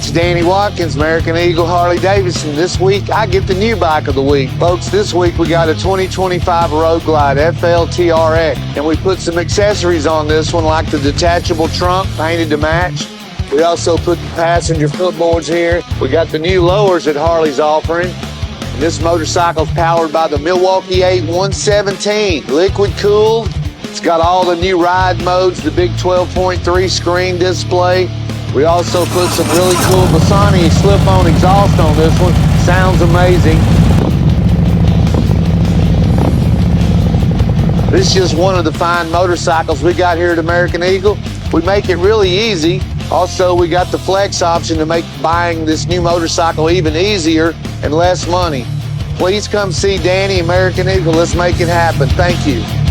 It's Danny Watkins, American Eagle Harley-Davidson. This week, I get the new bike of the week. Folks, this week we got a 2025 Road Glide FLTRX, and we put some accessories on this one, like the detachable trunk painted to match. We also put the passenger footboards here. We got the new lowers that Harley's offering. And this motorcycle is powered by the Milwaukee 8 117, liquid cooled. It's got all the new ride modes, the big 12.3 screen display. We also put some really cool Bassani slip-on exhaust on this one. Sounds amazing. This is just one of the fine motorcycles we got here at American Eagle. We make it really easy. Also, we got the flex option to make buying this new motorcycle even easier and less money. Please come see Danny, American Eagle. Let's make it happen. Thank you.